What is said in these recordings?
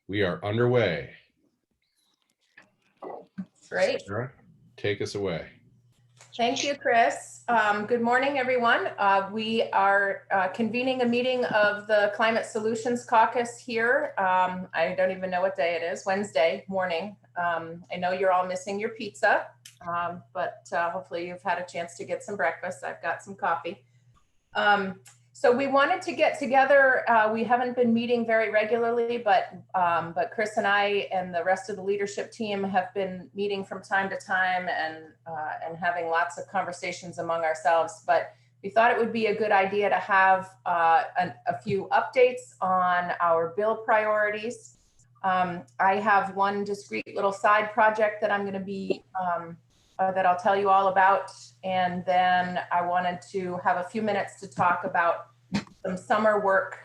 We are underway. Great. Sarah, take us away. Thank you, Chris. Good morning, everyone. We are convening a meeting of the Climate Solutions Caucus here. I don't even know what day it is, Wednesday morning. I know you're all missing your pizza, but hopefully you've had a chance to get some breakfast. I've got some coffee. So we wanted to get together. We haven't been meeting very regularly, but Chris and I and the rest of the leadership team have been meeting from time to time and having lots of conversations among ourselves. But we thought it would be a good idea to have a few updates on our bill priorities. I have one discrete little side project that I'm going to be that I'll tell you all about. And then I wanted to have a few minutes to talk about some summer work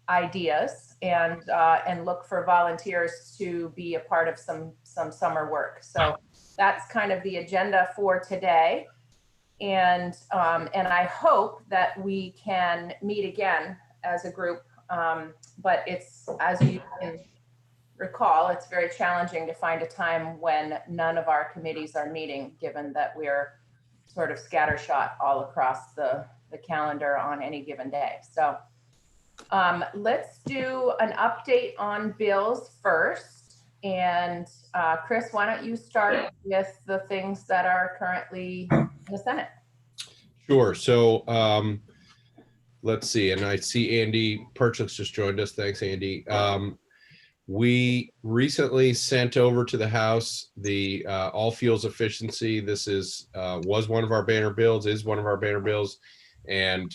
ideas and look for volunteers to be a part of some summer work. So that's kind of the agenda for today. And I hope that we can meet again as a group. But it's, as you can recall, it's very challenging to find a time when none of our committees are meeting, given that we're sort of scattershot all across the calendar on any given day. So let's do an update on bills first. And Chris, why don't you start with the things that are currently in the Senate? Sure. So let's see. And I see Andy Perchlick's just joined us. Thanks, Andy. We recently sent over to the House the all fuels efficiency. This is was one of our banner bills, is one of our banner bills, and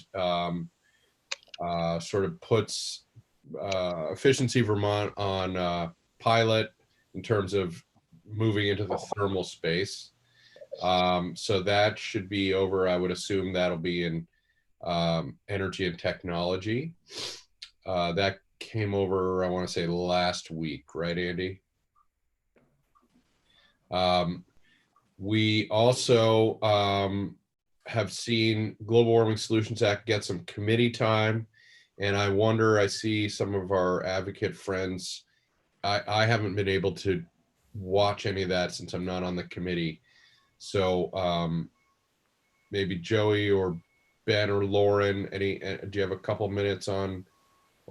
sort of puts Efficiency Vermont on pilot in terms of moving into the thermal space. So that should be over. I would assume that'll be in energy and technology. That came over, I want to say last week, right, Andy? We also have seen Global Warming Solutions Act get some committee time, and I wonder, I see some of our advocate friends, I haven't been able to watch any of that since I'm not on the committee. So maybe Joey or Ben or Lauren, do you have a couple minutes on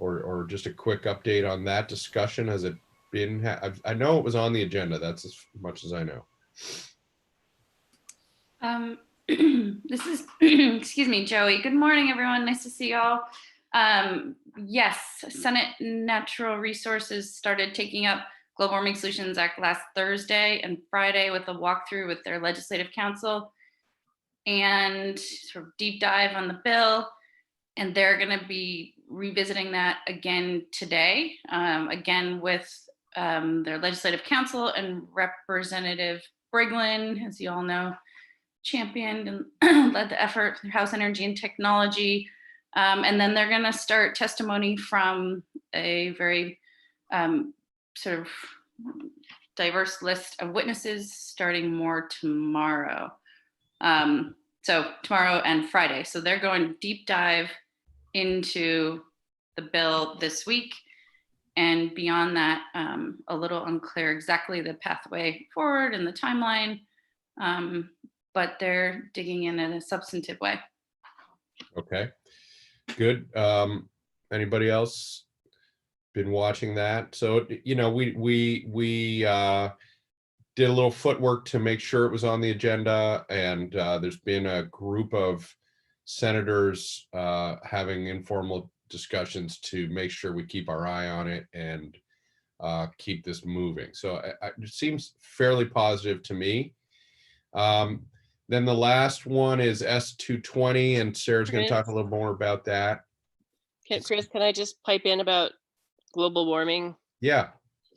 or just a quick update on that discussion? Has it been, I know it was on the agenda, that's as much as I know. This is, excuse me, Joey. Good morning, everyone. Nice to see y'all. Yes, Senate Natural Resources started taking up Global Warming Solutions Act last Thursday and Friday with a walkthrough with their legislative council and sort of deep dive on the bill. And they're going to be revisiting that again today, again with their legislative council, and Representative Briglin, as you all know, championed and led the effort for House Energy and Technology. And then they're going to start testimony from a very sort of diverse list of witnesses starting more tomorrow. So tomorrow and Friday. So they're going deep dive into the bill this week. And beyond that, a little unclear exactly the pathway forward and the timeline, but they're digging in a substantive way. Okay, good. Anybody else been watching that? So, you know, we did a little footwork to make sure it was on the agenda, and there's been a group of senators having informal discussions to make sure we keep our eye on it and keep this moving. So it seems fairly positive to me. Then the last one is S220, and Sarah's going to talk a little more about that. Chris, can I just pipe in about global warming? Yeah.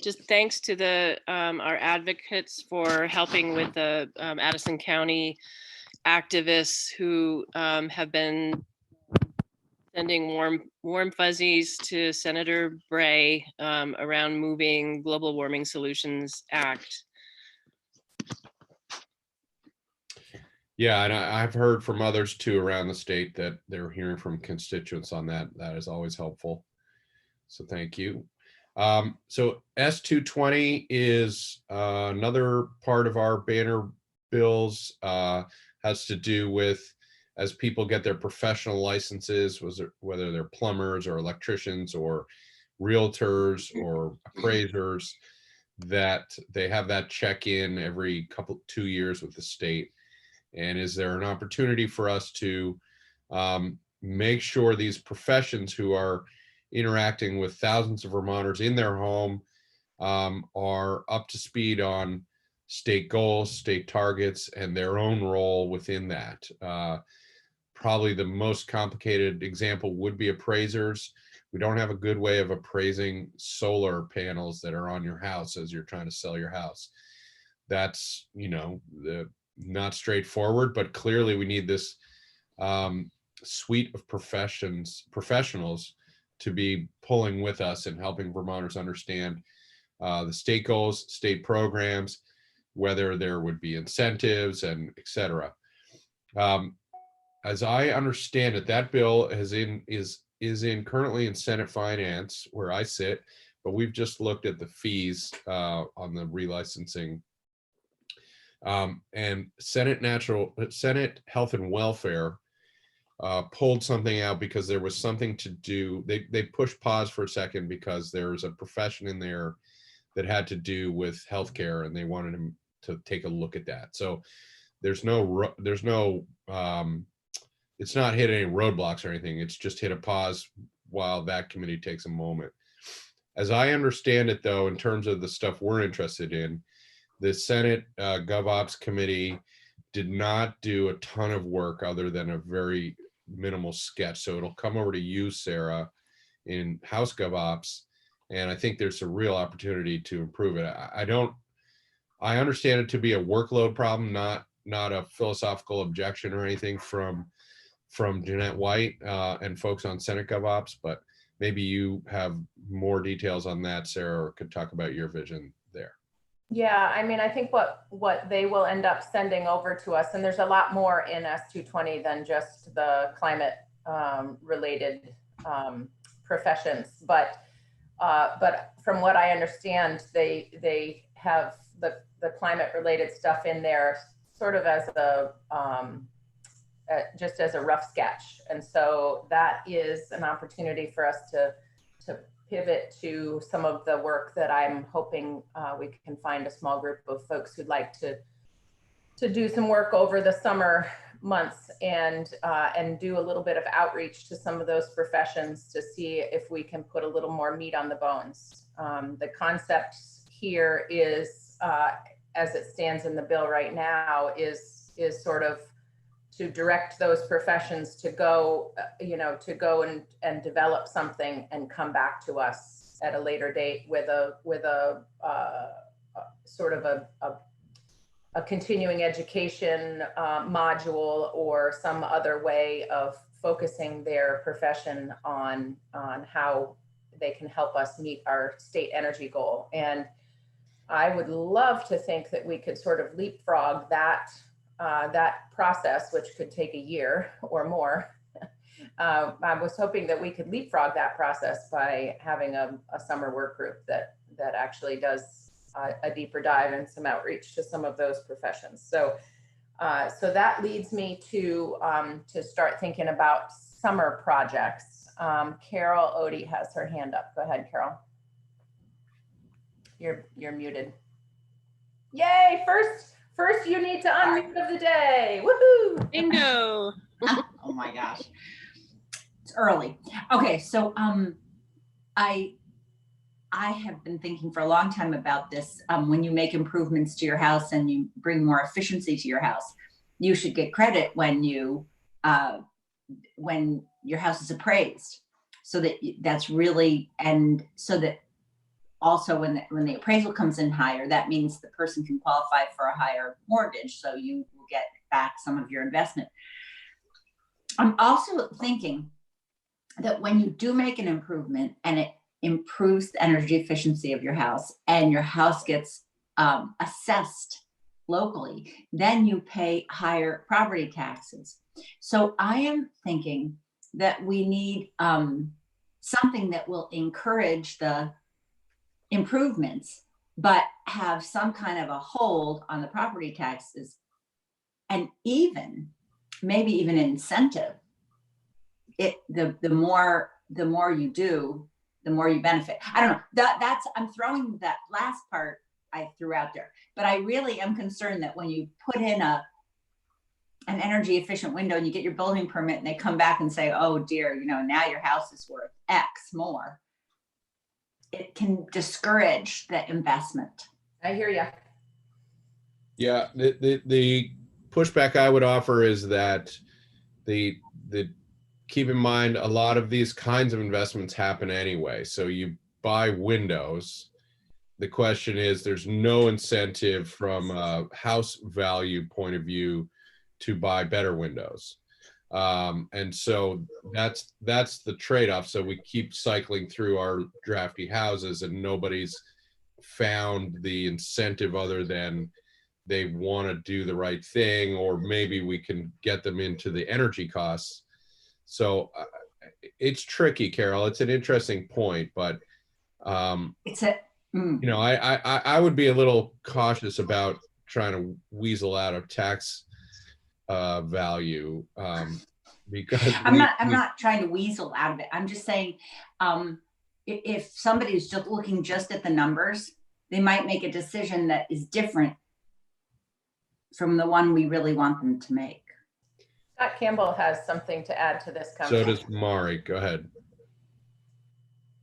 Just thanks to the our advocates for helping with the Addison County activists who have been sending warm fuzzies to Senator Bray around moving Global Warming Solutions Act. Yeah, and I've heard from others too around the state that they're hearing from constituents on that. That is always helpful. So thank you. So S220 is another part of our banner bills, has to do with as people get their professional licenses, whether they're plumbers or electricians or realtors or appraisers, that they have that check-in every 2 years with the state. And is there an opportunity for us to make sure these professions who are interacting with thousands of Vermonters in their home are up to speed on state goals, state targets, and their own role within that. Probably the most complicated example would be appraisers. We don't have a good way of appraising solar panels that are on your house as you're trying to sell your house. That's, not straightforward, but clearly we need this suite of professionals to be pulling with us and helping Vermonters understand the state goals, state programs, whether there would be incentives and et cetera. As I understand it, that bill is currently in Senate Finance where I sit, but we've just looked at the fees on the relicensing. And Senate Health and Welfare pulled something out because there was something to do. They pushed pause for a second because there was a profession in there that had to do with healthcare, and they wanted him to take a look at that. So it's not hit any roadblocks or anything. It's just hit a pause while that committee takes a moment. As I understand it, though, in terms of the stuff we're interested in, the Senate GovOps committee did not do a ton of work other than a very minimal sketch. So it'll come over to you, Sarah, in House GovOps. And I think there's a real opportunity to improve it. I understand it to be a workload problem, not a philosophical objection or anything from Jeanette White and folks on Senate GovOps, but maybe you have more details on that, Sarah, or could talk about your vision there. Yeah, I mean, I think what they will end up sending over to us, and there's a lot more in S220 than just the climate related professions, but from what I understand, they have the climate related stuff in there sort of as just as a rough sketch. And so that is an opportunity for us to pivot to some of the work that I'm hoping we can find a small group of folks who'd like to do some work over the summer months and do a little bit of outreach to some of those professions to see if we can put a little more meat on the bones. The concept here is, as it stands in the bill right now, is sort of to direct those professions to go, and develop something and come back to us at a later date with a sort of a continuing education module or some other way of focusing their profession on how they can help us meet our state energy goal. And I would love to think that we could sort of leapfrog that process, which could take a year or more. I was hoping that we could leapfrog that process by having a summer work group that actually does a deeper dive and some outreach to some of those professions. So that leads me to start thinking about summer projects. Carol Odie has her hand up. Go ahead, Carol. You're muted. Yay! First, you need to unmute of the day. Woohoo! Bingo! Oh my gosh, it's early. Okay, so I have been thinking for a long time about this. When you make improvements to your house and you bring more efficiency to your house, you should get credit when your house is appraised. So that's really, and so that also when the appraisal comes in higher, that means the person can qualify for a higher mortgage. So you will get back some of your investment. I'm also thinking that when you do make an improvement and it improves the energy efficiency of your house and your house gets assessed locally, then you pay higher property taxes. So I am thinking that we need something that will encourage the improvements, but have some kind of a hold on the property taxes, and even maybe even an incentive. The more you do, the more you benefit. I don't know. I'm throwing that last part I threw out there, but I really am concerned that when you put in an energy efficient window and you get your building permit and they come back and say, oh dear, now your house is worth X more, it can discourage the investment. I hear you. Yeah, the pushback I would offer is that the keep in mind a lot of these kinds of investments happen anyway. So you buy windows. The question is, there's no incentive from a house value point of view to buy better windows. And so that's the trade-off. So we keep cycling through our drafty houses and nobody's found the incentive other than they want to do the right thing, or maybe we can get them into the energy costs. So it's tricky, Carol. It's an interesting point, but I would be a little cautious about trying to weasel out of tax value because I'm not trying to weasel out of it. I'm just saying, if somebody is just looking just at the numbers, they might make a decision that is different from the one we really want them to make. Scott Campbell has something to add to this conversation. So does Mari. Go ahead.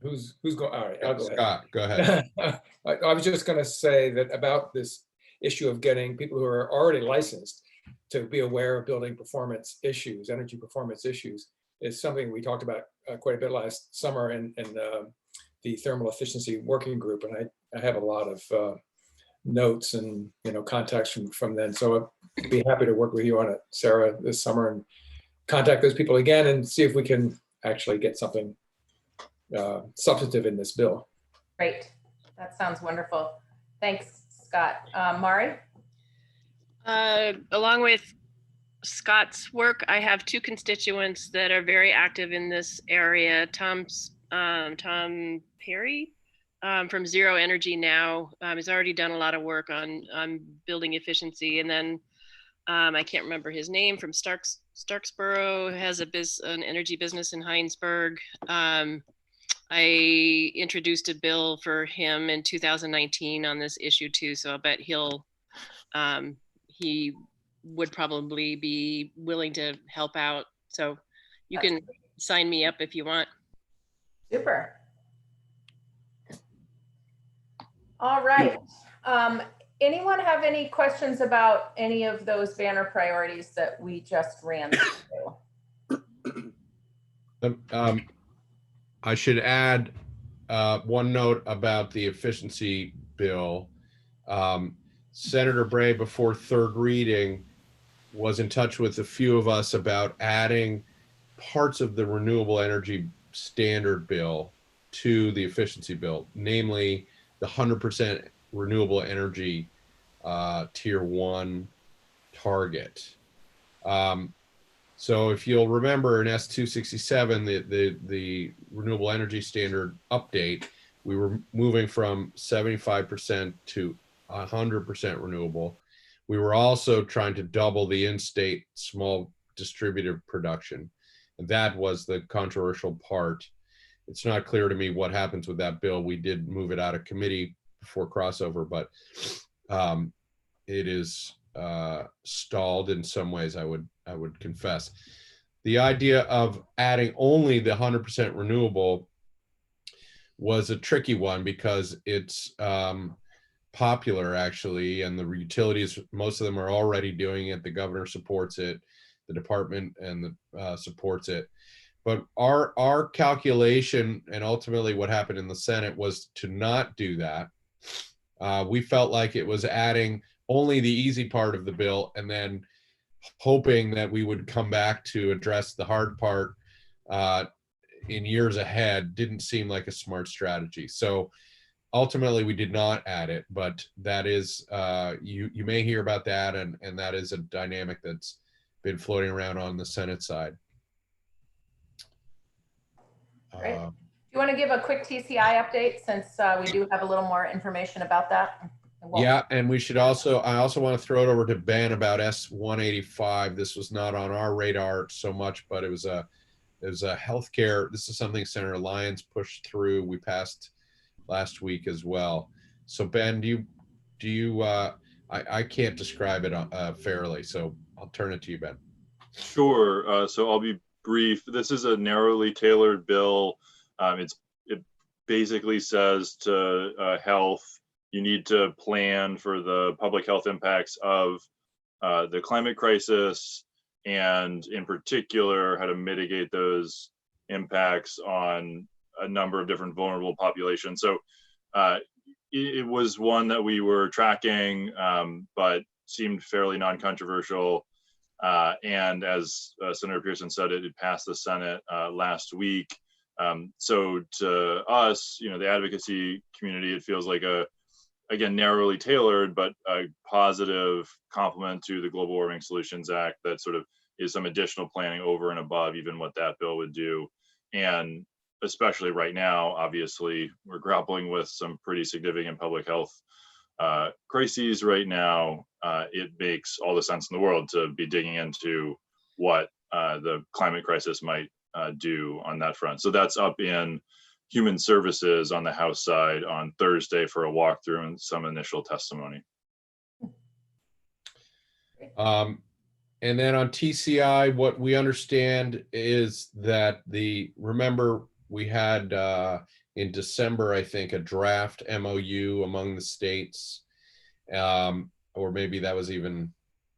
Who's going? All right, I'll go Scott, go ahead. I was just going to say that about this issue of getting people who are already licensed to be aware of building performance issues, energy performance issues, is something we talked about quite a bit last summer in the thermal efficiency working group, and I have a lot of notes and contacts from then. So I'd be happy to work with you on it, Sarah, this summer, and contact those people again and see if we can actually get something substantive in this bill. Great. That sounds wonderful. Thanks, Scott. Mari? Along with Scott's work, I have two constituents that are very active in this area. Tom Perry from Zero Energy Now has already done a lot of work on building efficiency, and then I can't remember his name, from Starksboro, has an energy business in Heinsberg. I introduced a bill for him in 2019 on this issue too, so I'll bet he would probably be willing to help out. So you can sign me up if you want. Super. All right. Anyone have any questions about any of those banner priorities that we just ran through? I should add one note about the efficiency bill. Senator Bray, before third reading, was in touch with a few of us about adding parts of the renewable energy standard bill to the efficiency bill, namely the 100% renewable energy tier 1 target. So if you'll remember in S267, the renewable energy standard update, we were moving from 75% to 100% renewable. We were also trying to double the in-state small distributed production. And that was the controversial part. It's not clear to me what happens with that bill. We did move it out of committee before crossover, but it is stalled in some ways, I would confess. The idea of adding only the 100% renewable was a tricky one because it's popular actually, and the utilities, most of them are already doing it. The governor supports it, the department and supports it. But our calculation and ultimately what happened in the Senate was to not do that. We felt like it was adding only the easy part of the bill and then hoping that we would come back to address the hard part in years ahead. Didn't seem like a smart strategy. So ultimately we did not add it, but that is, you may hear about that, and that is a dynamic that's been floating around on the Senate side. Great. you want to give a quick TCI update since we do have a little more information about that? Well, Yeah, and we should also, I also want to throw it over to Ben about S-185. This was not on our radar so much, but it was a healthcare. This is something Senator Lyons pushed through. We passed last week as well. So Ben, I can't describe it fairly, so I'll turn it to you, Ben. Sure. So I'll be brief. This is a narrowly tailored bill. It basically says to health, you need to plan for the public health impacts of the climate crisis, and in particular, how to mitigate those impacts on a number of different vulnerable populations. So it was one that we were tracking, but seemed fairly non-controversial. And as Senator Pearson said, it had passed the Senate last week. So to us, the advocacy community, it feels like again, narrowly tailored, but a positive complement to the Global Warming Solutions Act that sort of is some additional planning over and above even what that bill would do. And especially right now, obviously, we're grappling with some pretty significant public health crises right now. It makes all the sense in the world to be digging into what the climate crisis might do on that front. So that's up in Human Services on the House side on Thursday for a walkthrough and some initial testimony. And then on TCI, what we understand is that remember we had in December, I think, a draft MOU among the states, or maybe that was even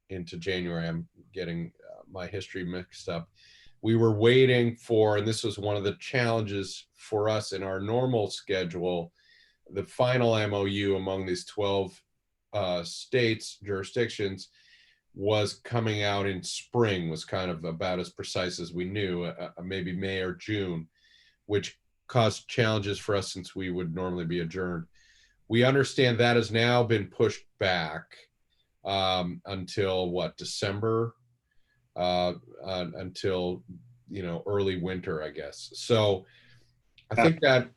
into January. I'm getting my history mixed up. We were waiting for, and this was one of the challenges for us in our normal schedule, the final MOU among these 12 states, jurisdictions, was coming out in spring, was kind of about as precise as we knew, maybe May or June, which caused challenges for us since we would normally be adjourned. We understand that has now been pushed back until what, December? Until early winter, I guess. So I think that,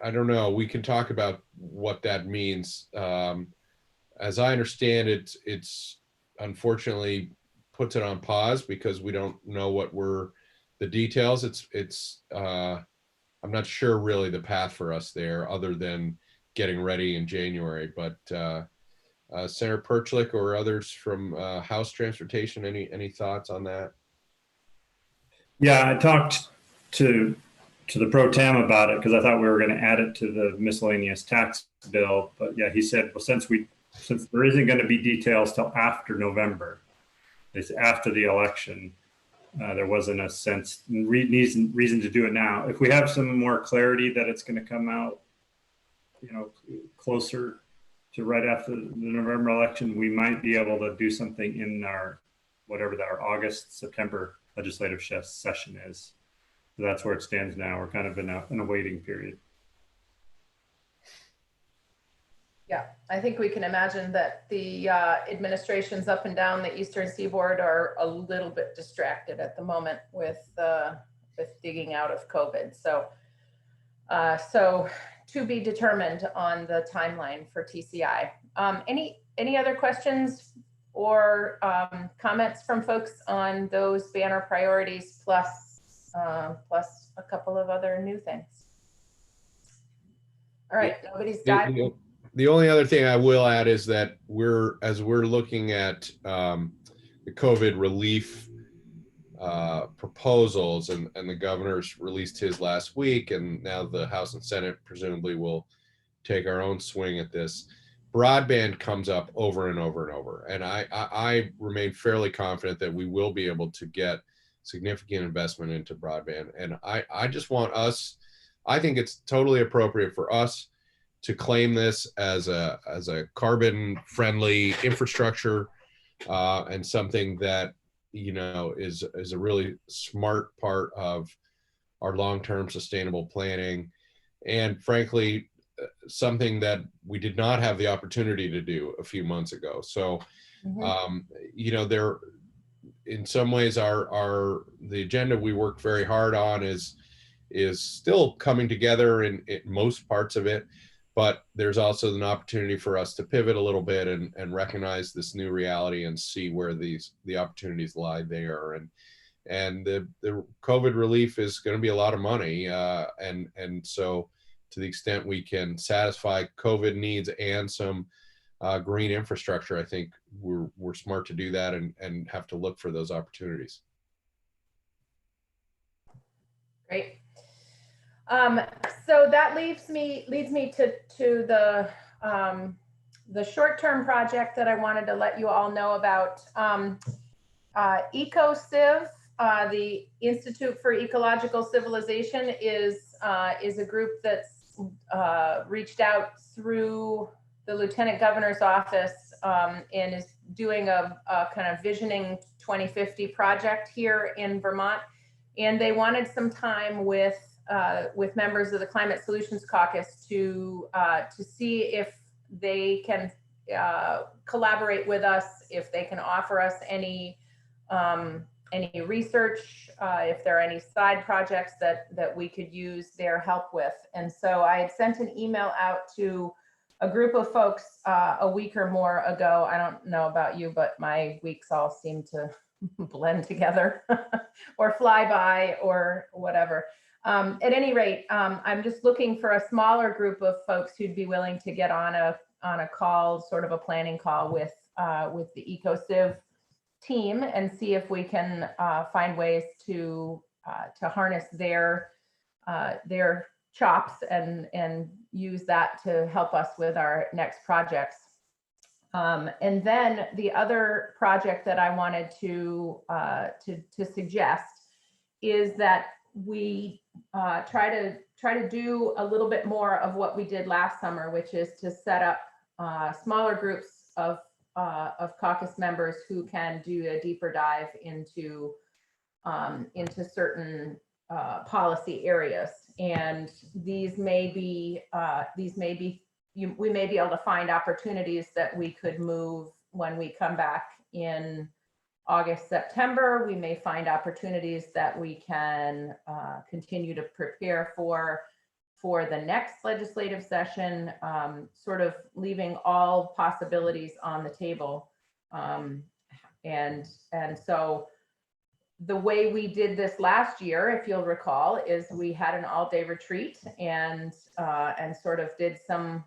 I don't know, we can talk about what that means. As I understand it, it's unfortunately puts it on pause because we don't know what the details. I'm not sure really the path for us there other than getting ready in January, but Senator Perchlik or others from House Transportation, any thoughts on that? Yeah, I talked to the pro tem about it because I thought we were going to add it to the miscellaneous tax bill. But yeah, he said, well, since there isn't going to be details till after November, it's after the election, there wasn't a reason to do it now. If we have some more clarity that it's going to come out, closer to right after the November election, we might be able to do something in our August, September legislative session is. So that's where it stands now. We're kind of in a waiting period. Yeah, I think we can imagine that the administrations up and down the Eastern Seaboard are a little bit distracted at the moment with digging out of COVID. So to be determined on the timeline for TCI. Any other questions or comments from folks on those banner priorities plus a couple of other new things? All right, nobody's diving. The only other thing I will add is that as we're looking at the COVID relief proposals, and the governor's released his last week, and now the House and Senate presumably will take our own swing at this. Broadband comes up over and over and over, and I remain fairly confident that we will be able to get significant investment into broadband. And I just want us, I think it's totally appropriate for us to claim this as a carbon friendly infrastructure and something that is a really smart part of our long-term sustainable planning, and frankly something that we did not have the opportunity to do a few months ago. So there, in some ways, the agenda we work very hard on is is still coming together in most parts of it, but there's also an opportunity for us to pivot a little bit and recognize this new reality and see where the opportunities lie there. And the COVID relief is going to be a lot of money, and so to the extent we can satisfy COVID needs and some green infrastructure, I think we're smart to do that and have to look for those opportunities. Great. So that leads me to the short-term project that I wanted to let you all know about. EcoCiv, the Institute for Ecological Civilization, is a group that's reached out through the Lieutenant Governor's office and is doing a kind of Visioning 2050 project here in Vermont. And they wanted some time with members of the Climate Solutions Caucus to see if they can collaborate with us, if they can offer us any research, if there are any side projects that we could use their help with. And so I had sent an email out to a group of folks a week or more ago. I don't know about you, but my weeks all seem to blend together or fly by or whatever. At any rate, I'm just looking for a smaller group of folks who'd be willing to get on a call, sort of a planning call with the EcoCiv team and see if we can find ways to harness their chops and use that to help us with our next projects. And then the other project that I wanted to suggest is that we try to do a little bit more of what we did last summer, which is to set up smaller groups of caucus members who can do a deeper dive into certain policy areas. And we may be able to find opportunities that we could move when we come back in August, September. We may find opportunities that we can continue to prepare for the next legislative session, sort of leaving all possibilities on the table. And so the way we did this last year, if you'll recall, is we had an all-day retreat and sort of did some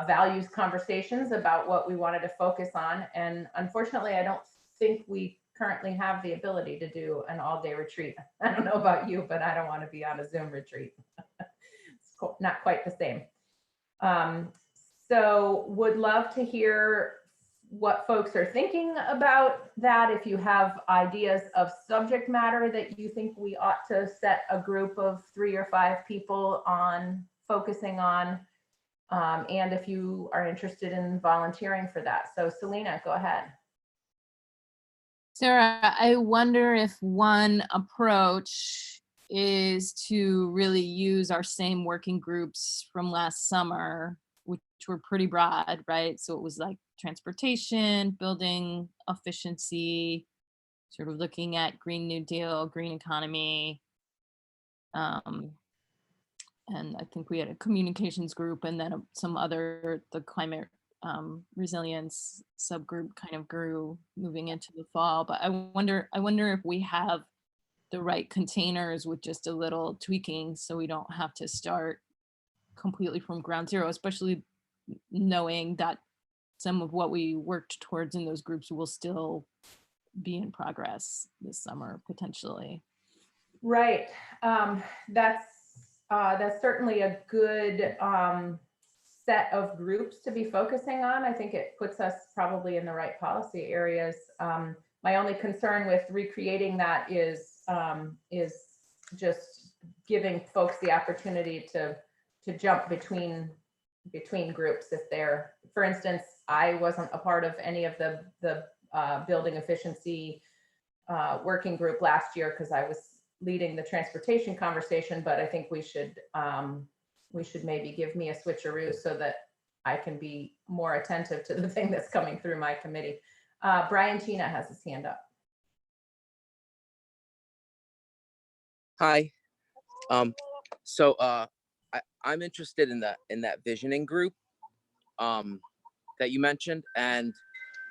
values conversations about what we wanted to focus on. And unfortunately, I don't think we currently have the ability to do an all-day retreat. I don't know about you, but I don't want to be on a Zoom retreat. It's not quite the same. So would love to hear what folks are thinking about that. If you have ideas of subject matter that you think we ought to set a group of 3 or 5 people on focusing on, and if you are interested in volunteering for that. So Selena, go ahead. Sarah, I wonder if one approach is to really use our same working groups from last summer, which were pretty broad, right? So it was like transportation, building efficiency, sort of looking at Green New Deal, green economy. And I think we had a communications group and then some other, the climate resilience subgroup kind of grew moving into the fall. But I wonder if we have the right containers with just a little tweaking so we don't have to start completely from ground zero, especially knowing that some of what we worked towards in those groups will still be in progress this summer, potentially. Right. That's certainly a good set of groups to be focusing on. I think it puts us probably in the right policy areas. My only concern with recreating that is just giving folks the opportunity to jump between groups if they're, for instance, I wasn't a part of any of the building efficiency working group last year because I was leading the transportation conversation, but I think we should maybe give me a switcheroo so that I can be more attentive to the thing that's coming through my committee. Brian Tina has his hand up. Hi, I'm interested in that visioning group that you mentioned, and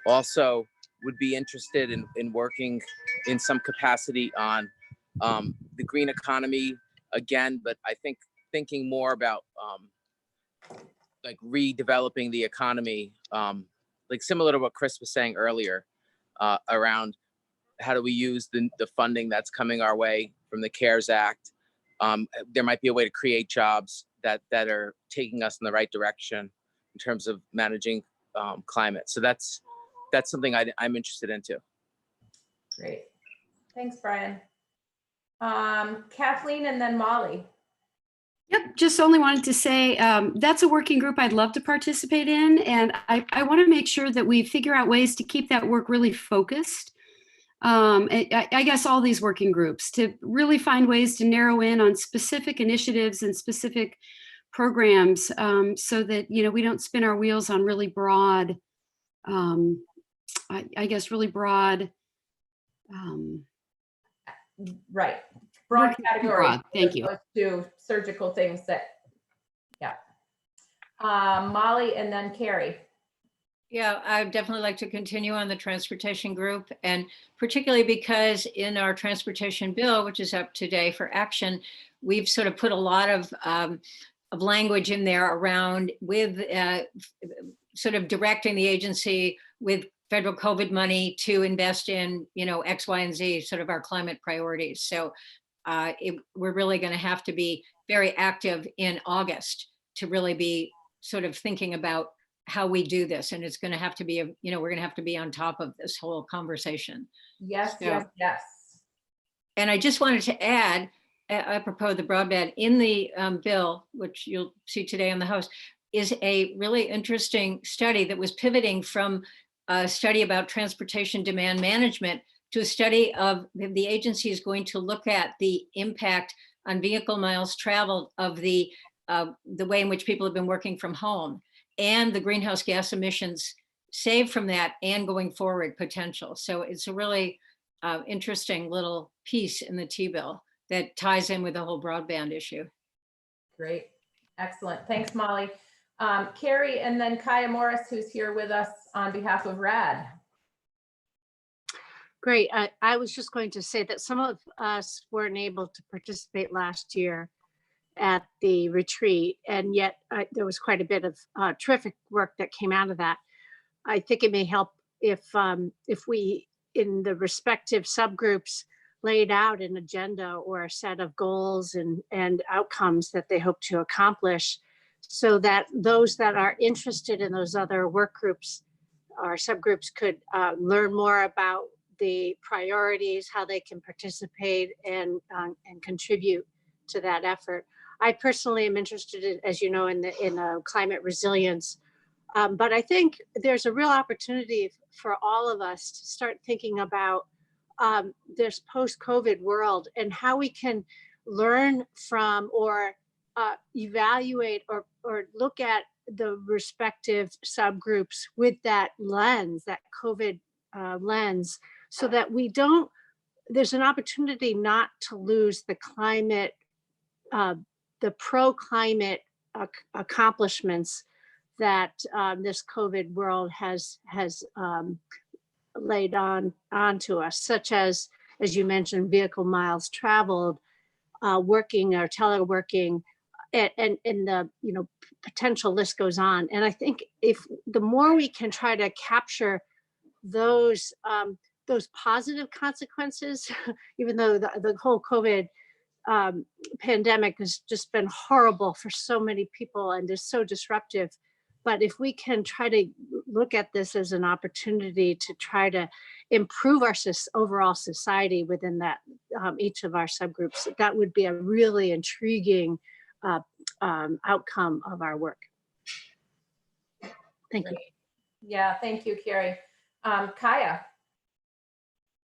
also would be interested in working in some capacity on the green economy again, but I think thinking more about like redeveloping the economy, like similar to what Chris was saying earlier, around how do we use the funding that's coming our way from the CARES Act. There might be a way to create jobs that are taking us in the right direction in terms of managing climate. So that's something I'm interested in too. Great. Thanks, Brian. Kathleen and then Molly. Yep, just only wanted to say that's a working group I'd love to participate in. And I want to make sure that we figure out ways to keep that work really focused. I guess all these working groups to really find ways to narrow in on specific initiatives and specific programs so that, you know, we don't spin our wheels on really broad, I guess, really broad. Right. Broad category. Broad. Thank you. To surgical things that, yeah. Molly and then Carrie. Yeah, I'd definitely like to continue on the transportation group, and particularly because in our transportation bill, which is up today for action, we've sort of put a lot of language in there around with sort of directing the agency with federal COVID money to invest in, you know, X, Y, and Z, sort of our climate priorities. So we're really going to have to be very active in August to really be sort of thinking about how we do this. And it's going to have to be, you know, we're going to have to be on top of this whole conversation. Yes, So, yes, yes. And I just wanted to add, apropos the broadband, in the bill, which you'll see today on the House, is a really interesting study that was pivoting from a study about transportation demand management to a study of the agency is going to look at the impact on vehicle miles traveled of the way in which people have been working from home and the greenhouse gas emissions saved from that and going forward potential. So it's a really interesting little piece in the T-bill that ties in with the whole broadband issue. Great. Excellent. Thanks, Molly. Carrie and then Kaya Morris, who's here with us on behalf of RAD. Great. I was just going to say that some of us weren't able to participate last year at the retreat, and yet there was quite a bit of terrific work that came out of that. I think it may help if we, in the respective subgroups, laid out an agenda or a set of goals and outcomes that they hope to accomplish, so that those that are interested in those other work groups or subgroups could learn more about the priorities, how they can participate and contribute to that effort. I personally am interested in, as you know, in climate resilience, but I think there's a real opportunity for all of us to start thinking about this post-COVID world and how we can learn from or evaluate or look at the respective subgroups with that lens, that COVID lens, so that we don't, there's an opportunity not to lose the climate, the pro-climate accomplishments that this COVID world has laid onto us, such as you mentioned, vehicle miles traveled, working or teleworking, and the potential list goes on. And I think if the more we can try to capture those positive consequences, even though the whole COVID pandemic has just been horrible for so many people and is so disruptive. But if we can try to look at this as an opportunity to try to improve our overall society within that each of our subgroups, that would be a really intriguing outcome of our work. Thank you. Yeah, thank you, Carrie. Kaya.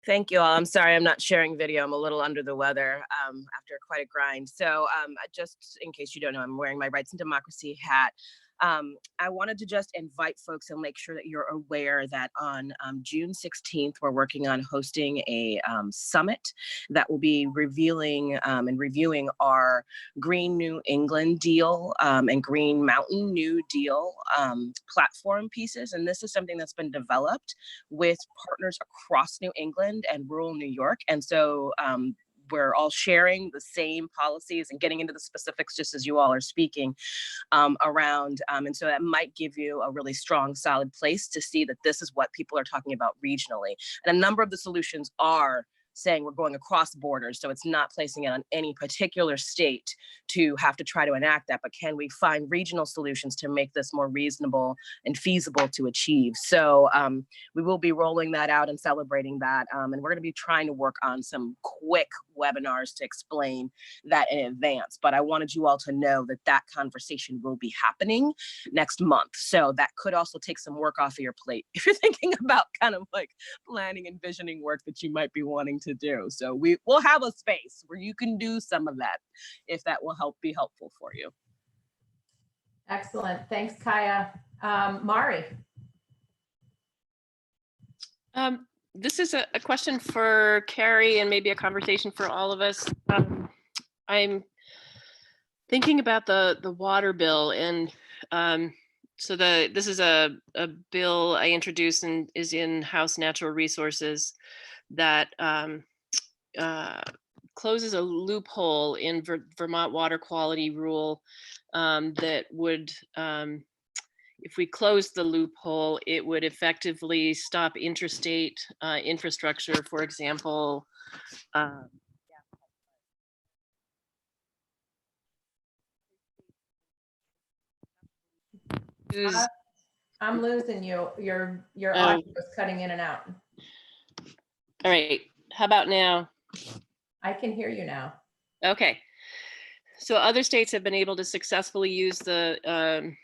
Thank you all. I'm sorry I'm not sharing video. I'm a little under the weather after quite a grind. So just in case you don't know, I'm wearing my Rights and Democracy hat. I wanted to just invite folks and make sure that you're aware that on June 16th, we're working on hosting a summit that will be revealing and reviewing our Green New England deal and Green Mountain New Deal platform pieces. And this is something that's been developed with partners across New England and rural New York. And so we're all sharing the same policies and getting into the specifics just as you all are speaking around. And so that might give you a really strong, solid place to see that this is what people are talking about regionally. And a number of the solutions are saying we're going across borders. So it's not placing it on any particular state to have to try to enact that, but can we find regional solutions to make this more reasonable and feasible to achieve? So we will be rolling that out and celebrating that. And we're gonna be trying to work on some quick webinars to explain that in advance. But I wanted you all to know that that conversation will be happening next month. So that could also take some work off of your plate if you're thinking about kind of like planning and visioning work that you might be wanting to do. So we'll have a space where you can do some of that if that will be helpful for you. Excellent. Thanks, Kaya. Mari. This is a question for Carrie and maybe a conversation for all of us. I'm thinking about the water bill, and so this is a bill I introduced and is in House Natural Resources that closes a loophole in Vermont water quality rule that would, if we close the loophole, it would effectively stop interstate infrastructure, for example. I'm losing you. Your audio is cutting in and out. All right, how about now? I can hear you now. Okay, so other states have been able to successfully use the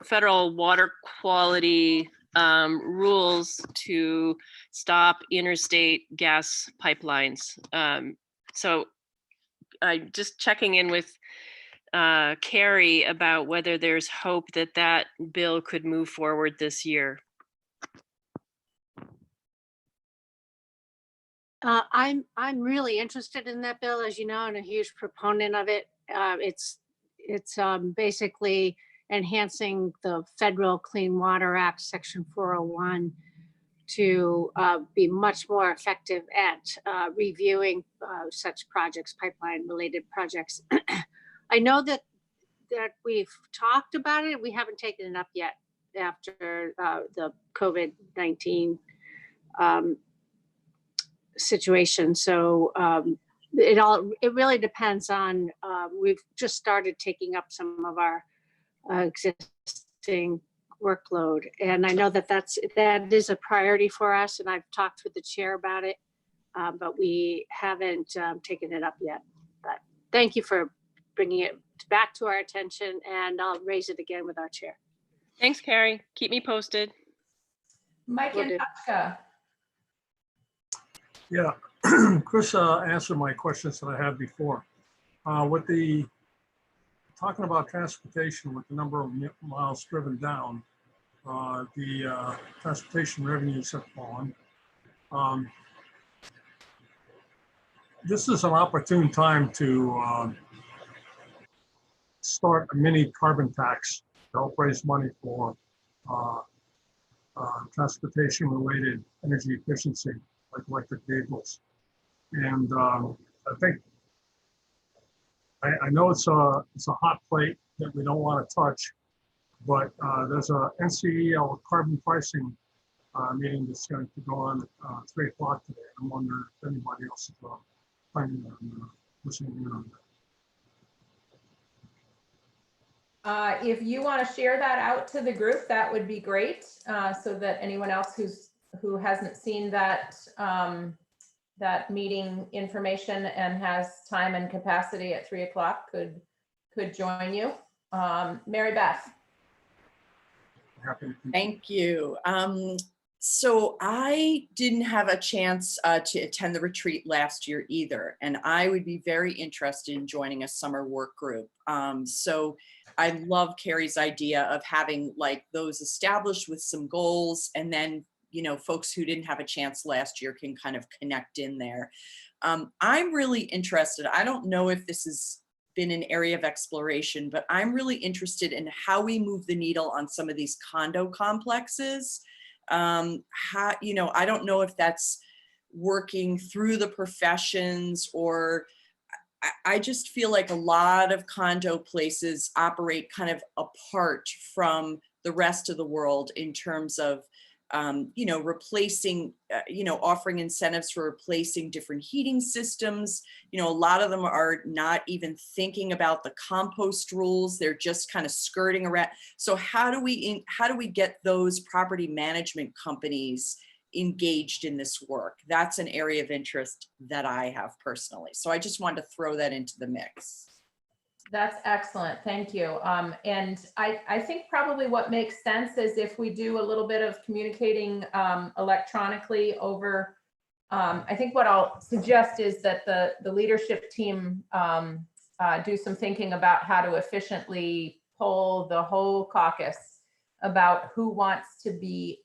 federal water quality rules to stop interstate gas pipelines. So I'm just checking in with Carrie about whether there's hope that that bill could move forward this year. I'm really interested in that bill, as you know, and a huge proponent of it. It's basically enhancing the Federal Clean Water Act, Section 401, to be much more effective at reviewing such projects, pipeline-related projects. I know that we've talked about it. We haven't taken it up yet after the COVID-19 situation. So it really depends on, we've just started taking up some of our existing workload. And I know that is a priority for us. And I've talked with the chair about it, but we haven't taken it up yet. But thank you for bringing it back to our attention, and I'll raise it again with our chair. Thanks, Carrie. Keep me posted. Mike and Tushka. Yeah, Chris answered my questions that I had before. With the talking about transportation, with the number of miles driven down, the transportation revenues have fallen. This is an opportune time to start a mini carbon tax to help raise money for transportation-related energy efficiency, like electric vehicles. And I think, I know it's a hot plate that we don't want to touch, but there's a NCEL carbon pricing meeting that's going to go on at 3 o'clock today. I'm wondering if anybody else is planning on listening in on that. If you want to share that out to the group, that would be great, so that anyone else who hasn't seen that that meeting information and has time and capacity at 3 o'clock could join you. Mary Beth. Thank you. So I didn't have a chance to attend the retreat last year either, and I would be very interested in joining a summer work group. So I love Carrie's idea of having like those established with some goals, and then folks who didn't have a chance last year can kind of connect in there. I'm really interested. I don't know if this has been an area of exploration, but I'm really interested in how we move the needle on some of these condo complexes. I don't know if that's working through the professions, or I just feel like a lot of condo places operate kind of apart from the rest of the world in terms of replacing, offering incentives for replacing different heating systems. A lot of them are not even thinking about the compost rules. They're just kind of skirting around. So how do we get those property management companies engaged in this work? That's an area of interest that I have personally. So I just wanted to throw that into the mix. That's excellent. Thank you. And I think probably what makes sense is if we do a little bit of communicating electronically over, I think what I'll suggest is that the leadership team do some thinking about how to efficiently poll the whole caucus about who wants to be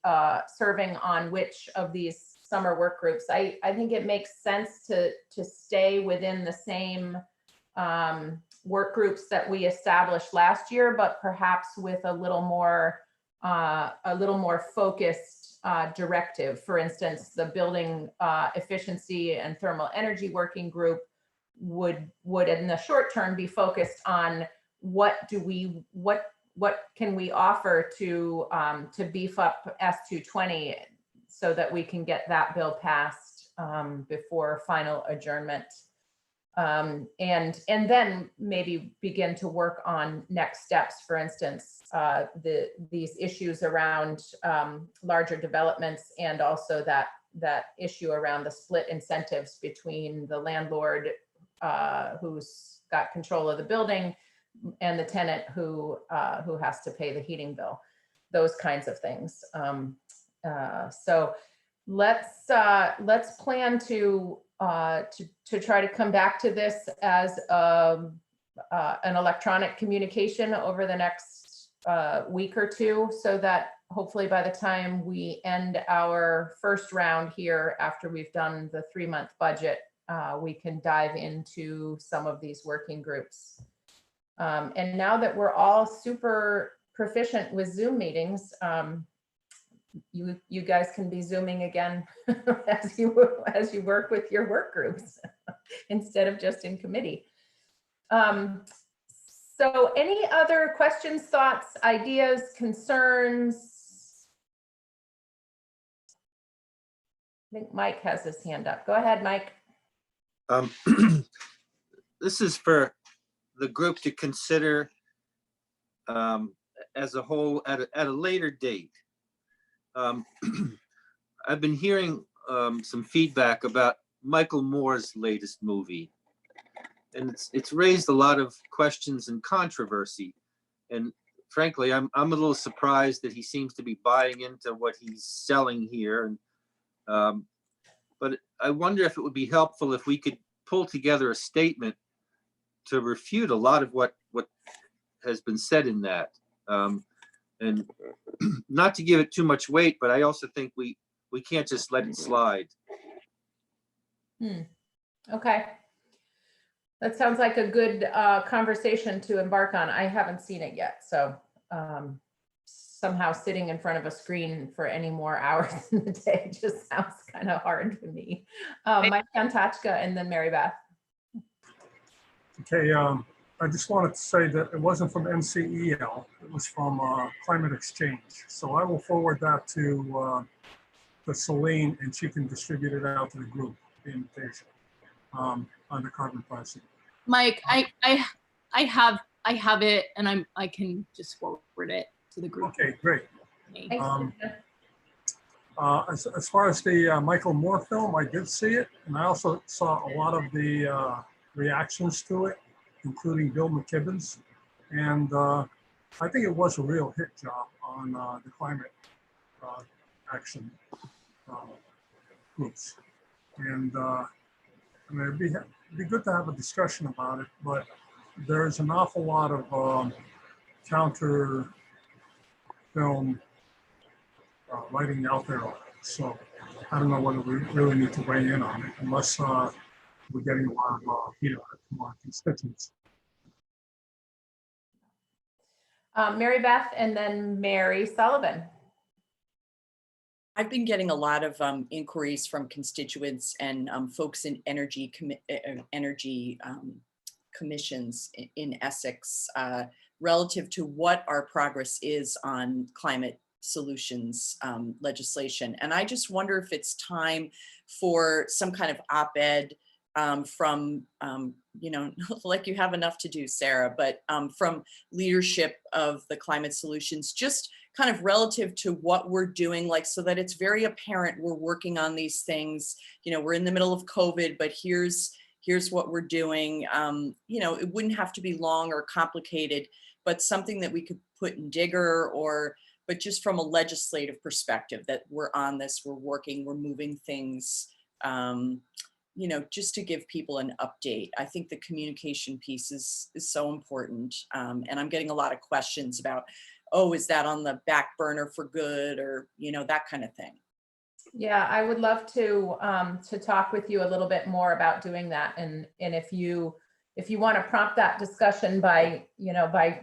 serving on which of these summer work groups. I think it makes sense to stay within the same work groups that we established last year, but perhaps with a little more focused directive. For instance, the building efficiency and thermal energy working group would in the short term be focused on what can we offer to beef up S220 so that we can get that bill passed before final adjournment. And then maybe begin to work on next steps. For instance, these issues around larger developments, and also that issue around the split incentives between the landlord who's got control of the building and the tenant who has to pay the heating bill. Those kinds of things. So let's plan to try to come back to this as an electronic communication over the next week or two, so that hopefully by the time we end our first round here, after we've done the 3-month budget, we can dive into some of these working groups. And now that we're all super proficient with Zoom meetings, you guys can be Zooming again as you work with your work groups instead of just in committee. So any other questions, thoughts, ideas, concerns? I think Mike has his hand up. Go ahead, Mike. This is for the group to consider as a whole at a later date. I've been hearing some feedback about Michael Moore's latest movie, and it's raised a lot of questions and controversy. And frankly, I'm a little surprised that he seems to be buying into what he's selling here. And but I wonder if it would be helpful if we could pull together a statement to refute a lot of what has been said in that. And not to give it too much weight, but I also think we can't just let it slide. Okay. That sounds like a good conversation to embark on. I haven't seen it yet, so somehow sitting in front of a screen for any more hours in the day just sounds kind of hard for me. Mike Antachka and then Mary Beth. Okay, I just wanted to say that it wasn't from NCEL, it was from Climate Exchange. So I will forward that to Celine, and she can distribute it out to the group, the invitation on the carbon pricing. Mike, I have it, and I can just forward it to the group. Okay, great. Thanks. As far as the Michael Moore film, I did see it, and I also saw a lot of the reactions to it, including Bill McKibben's, and I think it was a real hit job on the climate action groups. And I mean, it'd be good to have a discussion about it, but there's an awful lot of counter film writing out there on it. So I don't know whether we really need to weigh in on it unless we're getting a lot of heat on it from our constituents. Mary Beth and then Mary Sullivan. I've been getting a lot of inquiries from constituents and folks in energy commissions in Essex relative to what our progress is on climate solutions legislation. And I just wonder if it's time for some kind of op-ed from, you know, like you have enough to do, Sarah, but from leadership of the climate solutions, just kind of relative to what we're doing, like, so that it's very apparent we're working on these things. You know, we're in the middle of COVID, but here's what we're doing. You know, it wouldn't have to be long or complicated, but something that we could put in Digger but just from a legislative perspective, that we're on this, we're working, we're moving things, you know, just to give people an update. I think the communication piece is so important. And I'm getting a lot of questions about, oh, is that on the back burner for good, or, you know, that kind of thing. Yeah, I would love to talk with you a little bit more about doing that. And if you want to prompt that discussion by, you know, by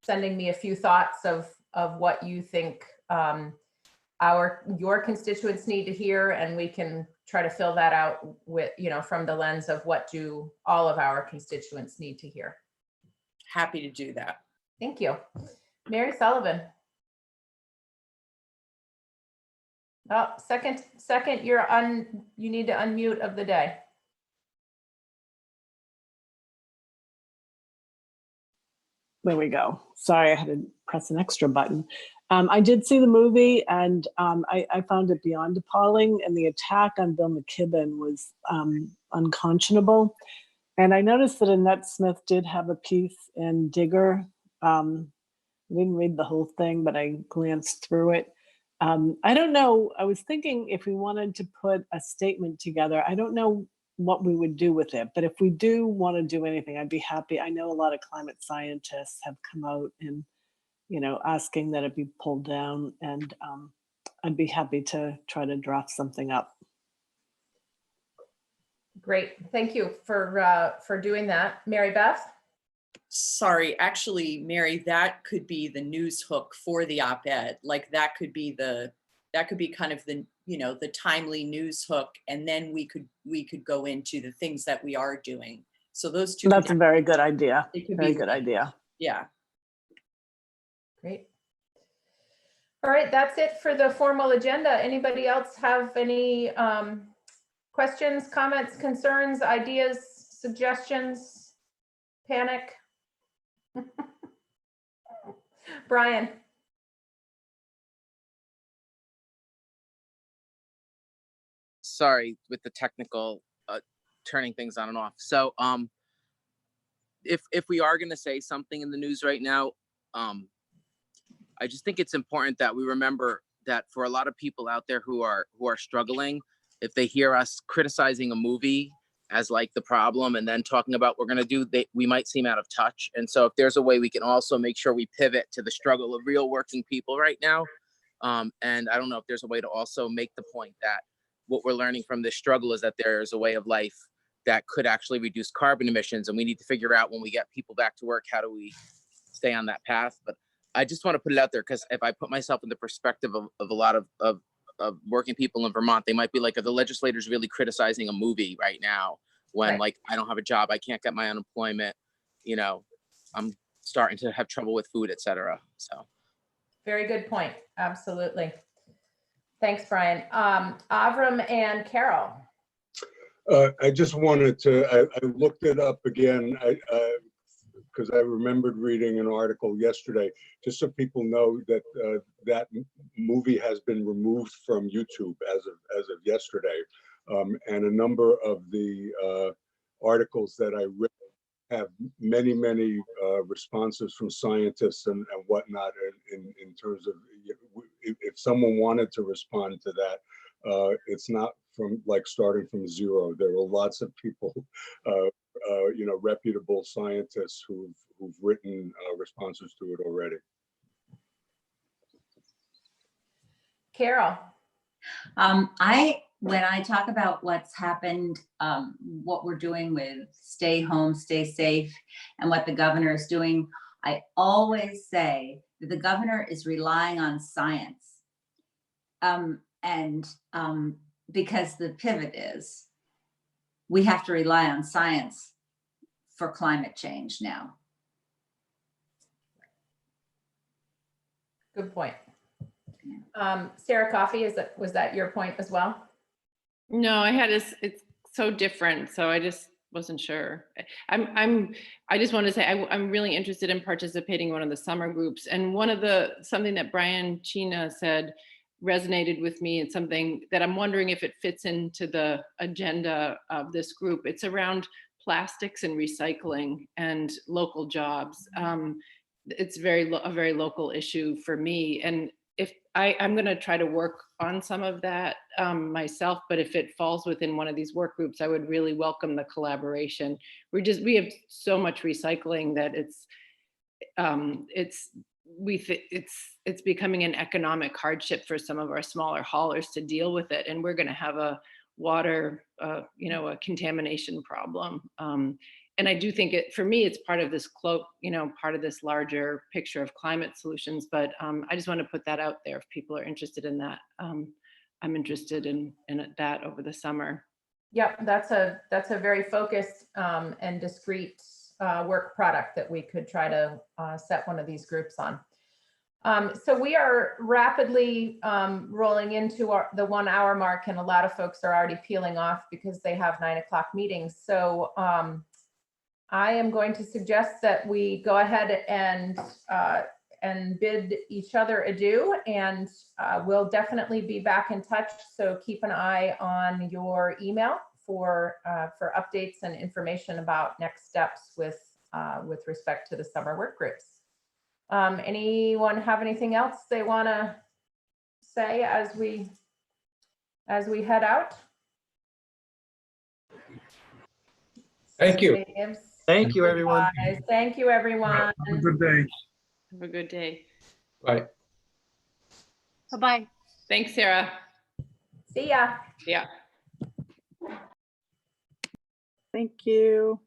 sending me a few thoughts of what you think your constituents need to hear, and we can try to fill that out with, you know, from the lens of what do all of our constituents need to hear. Happy to do that. Thank you. Mary Sullivan. Oh, second, you need to unmute of the day. There we go. Sorry, I had to press an extra button. I did see the movie, and I found it beyond appalling, and the attack on Bill McKibben was unconscionable. And I noticed that Annette Smith did have a piece in Digger. I didn't read the whole thing, but I glanced through it. I don't know, I was thinking if we wanted to put a statement together, I don't know what we would do with it, but if we do want to do anything, I'd be happy. I know a lot of climate scientists have come out and, you know, asking that it be pulled down, and I'd be happy to try to draft something up. Great, thank you for doing that. Mary Beth? Sorry, actually, Mary, that could be the news hook for the op-ed. Like that could be kind of the, you know, the timely news hook, and then we could go into the things that we are doing. So those two. That's a very good idea. Very good linked. idea. Yeah. Great. All right, that's it for the formal agenda. Anybody else have any questions, comments, concerns, ideas, suggestions? Panic? Brian. Sorry, with the technical turning things on and off. So if we are going to say something in the news right now, I just think it's important that we remember that for a lot of people out there who are struggling, if they hear us criticizing a movie as like the problem and then talking about what we're going to do, we might seem out of touch. And so if there's a way we can also make sure we pivot to the struggle of real working people right now. And I don't know if there's a way to also make the point that what we're learning from this struggle is that there's a way of life that could actually reduce carbon emissions. And we need to figure out when we get people back to work, how do we stay on that path? But I just want to put it out there, because if I put myself in the perspective of a lot of working people in Vermont, they might be like, are the legislators really criticizing a movie right now when Right. like, I don't have a job, I can't get my unemployment, you know, I'm starting to have trouble with food, etc. So. Very good point. Absolutely. Thanks, Brian. Avram and Carol. I just wanted to, I looked it up again, because I remembered reading an article yesterday, just so people know that that movie has been removed from YouTube as of yesterday. And a number of the articles that I read have many responses from scientists and whatnot in terms of if someone wanted to respond to that, it's not from like starting from zero. There are lots of people, reputable scientists who've written responses to it already. Carol. When I talk about what's happened, what we're doing with stay home, stay safe, and what the governor is doing, I always say that the governor is relying on science. Because the pivot is, we have to rely on science for climate change now. Good point. Sarah Coffey, was that your point as well? No, it's so different. So I just wasn't sure. I just want to say I'm really interested in participating in one of the summer groups. And something that Brian Chena said resonated with me. It's something that I'm wondering if it fits into the agenda of this group. It's around plastics and recycling and local jobs. It's a very local issue for me. And if I'm going to try to work on some of that myself, but if it falls within one of these work groups, I would really welcome the collaboration. We have so much recycling that it's becoming an economic hardship for some of our smaller haulers to deal with it, and we're going to have a water, a contamination problem. And I do think for me, it's part of this part of this larger picture of climate solutions. But I just want to put that out there if people are interested in that. I'm interested in that over the summer. Yep, that's a very focused and discrete work product that we could try to set one of these groups on. So we are rapidly rolling into the 1 hour mark, and a lot of folks are already peeling off because they have 9 o'clock meetings. So I am going to suggest that we go ahead and bid each other adieu, and we'll definitely be back in touch. So keep an eye on your email for updates and information about next steps with respect to the summer work groups. Anyone have anything else they want to say as we head out? Thank you. Thank you, everyone. Guys, thank you, everyone. Have a good day. Have a good day. Bye. Bye-bye. Thanks, Sarah. See ya. Yeah. Thank you.